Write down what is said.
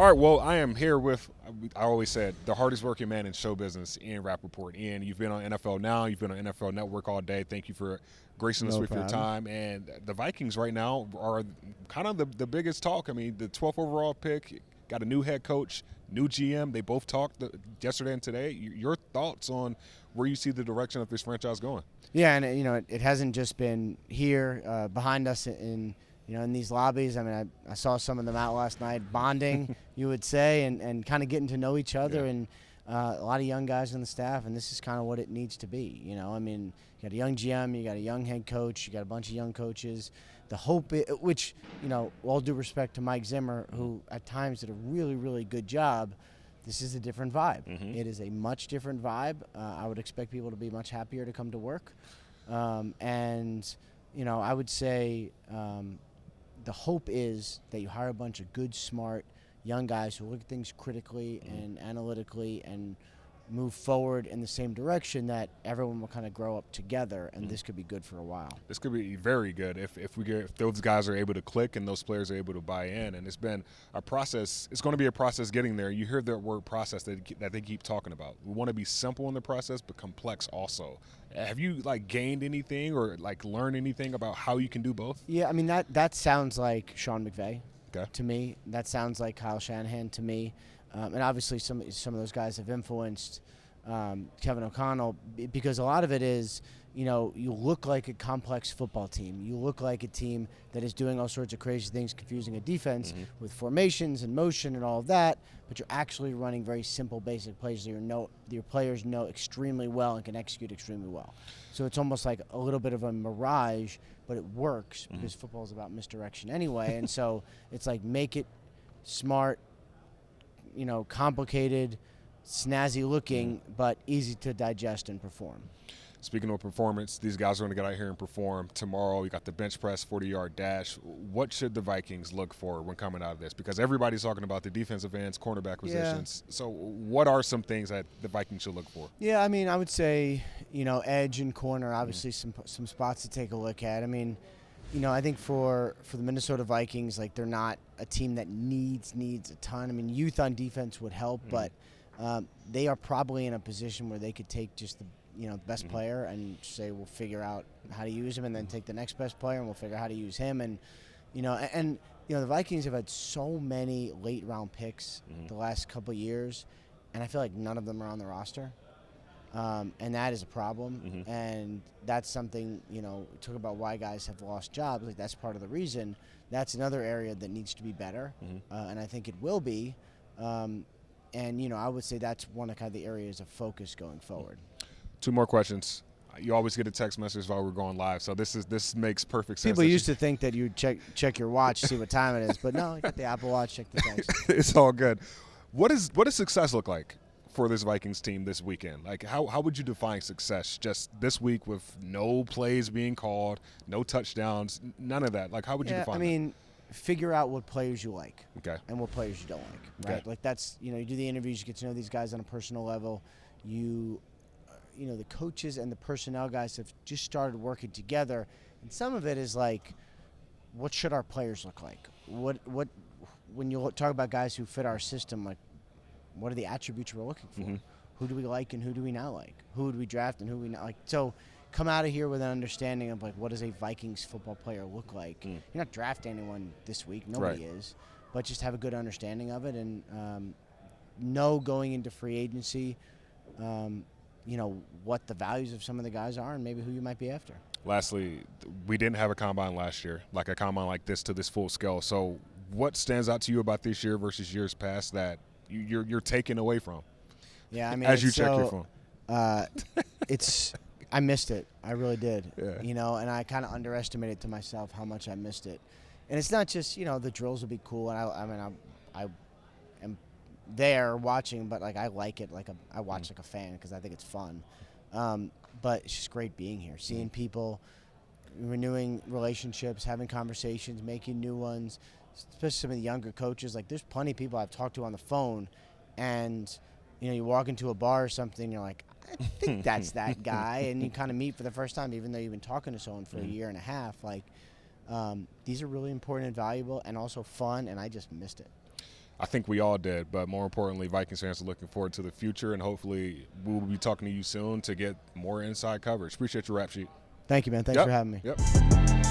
All right, well, I am here with, I always said, the hardest working man in show business, Ian Rapoport. Ian, you've been on NFL Now, you've been on NFL Network all day. Thank you for gracing us No with your problem. time. And the Vikings right now are kind of the biggest talk. I mean, the 12th overall pick, got a new head coach, new GM. They both talked yesterday and today. Your thoughts on where you see the direction of this franchise going? Yeah, and it hasn't just been here behind us in these lobbies. I mean, I saw some of them out last night, bonding, you would say, and kind of getting to know each other, and a lot of young guys on the staff, and this is kind of what it needs to be. I mean, you got a young GM, you got a young head coach, you got a bunch of young coaches. The hope, which, all due respect to Mike Zimmer, who at times did a really, really good job, this is a different vibe. Mm-hmm. It is a much different vibe. I would expect people to be much happier to come to work. And I would say the hope is that you hire a bunch of good, smart, young guys who look at things critically and analytically and move forward in the same direction, that everyone will kind of grow up together, and this could be good for a while. This could be very good if those guys are able to click and those players are able to buy in. And it's been a process. It's going to be a process getting there. You hear that word process that they keep talking about. We want to be simple in the process, but complex also. Have you gained anything or learned anything about how you can do both? Yeah, I mean that sounds like Sean McVay to me. That sounds like Kyle Shanahan to me. And obviously some of those guys have influenced Kevin O'Connell, because a lot of it is, you look like a complex football team. You look like a team that is doing all sorts of crazy things, confusing a defense with formations and motion and all of that, but you're actually running very simple, basic plays that your players know extremely well and can execute extremely well. So it's almost like a little bit of a mirage, but it works because football is about misdirection anyway. And so it's like, make it smart, complicated, snazzy looking, but easy to digest and perform. Speaking of performance, these guys are going to get out here and perform tomorrow. You got the bench press, 40-yard dash. What should the Vikings look for when coming out of this? Because everybody's talking about the defensive ends, cornerback positions. So what are some things that the Vikings should look for? Yeah, I mean, I would say, edge and corner, obviously some spots to take a look at. I mean, I think for the Minnesota Vikings, they're not a team that needs a ton. I mean, youth on defense would help, but they are probably in a position where they could take just the best player and say, we'll figure out how to use him, and then take the next best player and we'll figure out how to use him. And the Vikings have had so many late round picks the last couple of years, and I feel like none of them are on the roster. And that is a problem. And that's something, talk about why guys have lost jobs. That's part of the reason. That's another area that needs to be better. And I think it will be. And, I would say that's one of kind of the areas of focus going forward. Two more questions. You always get a text message while we're going live, so this makes perfect sense. People used to think that you check your watch, see what time it is, but no, you got the Apple Watch, check the text. It's all good. What does success look like for this Vikings team this weekend? How would you define success just this week with no plays being called, no touchdowns, none of that? How would you define that? I mean, figure out what players you like, okay, and what players you don't like, right? Okay. That's, you do the interviews, you get to know these guys on a personal level. The coaches and the personnel guys have just started working together, and some of it is what should our players look like? What when you talk about guys who fit our system, what are the attributes we're looking for? Who do we like and who do we not like? Who would we draft and who we not like? So come out of here with an understanding of what does a Vikings football player look like. You're not drafting anyone this week, nobody is, but just have a good understanding of it, and know going into free agency what the values of some of the guys are and maybe who you might be after. Lastly, we didn't have a combine last year, a combine like this to this full scale. So what stands out to you about this year versus years past that you're taking away from? Yeah, I mean, as you check your phone. I missed it. I really did. Yeah. And I kind of underestimated to myself how much I missed it. And it's not just, the drills would be cool, and I am there watching, but I like it. I watch like a fan because I think it's fun. But it's just great being here, seeing people, renewing relationships, having conversations, making new ones, especially some of the younger coaches. There's plenty of people I've talked to on the phone, and you walk into a bar or something, you're like, I think that's that guy, and you kind of meet for the first time, even though you've been talking to someone for a year and a half. These are really important and valuable, and also fun, and I just missed it. I think we all did, but more importantly, Vikings fans are looking forward to the future, and hopefully we'll be talking to you soon to get more inside coverage. Appreciate your rap sheet. Thank you, man. Thanks for having me. Yep.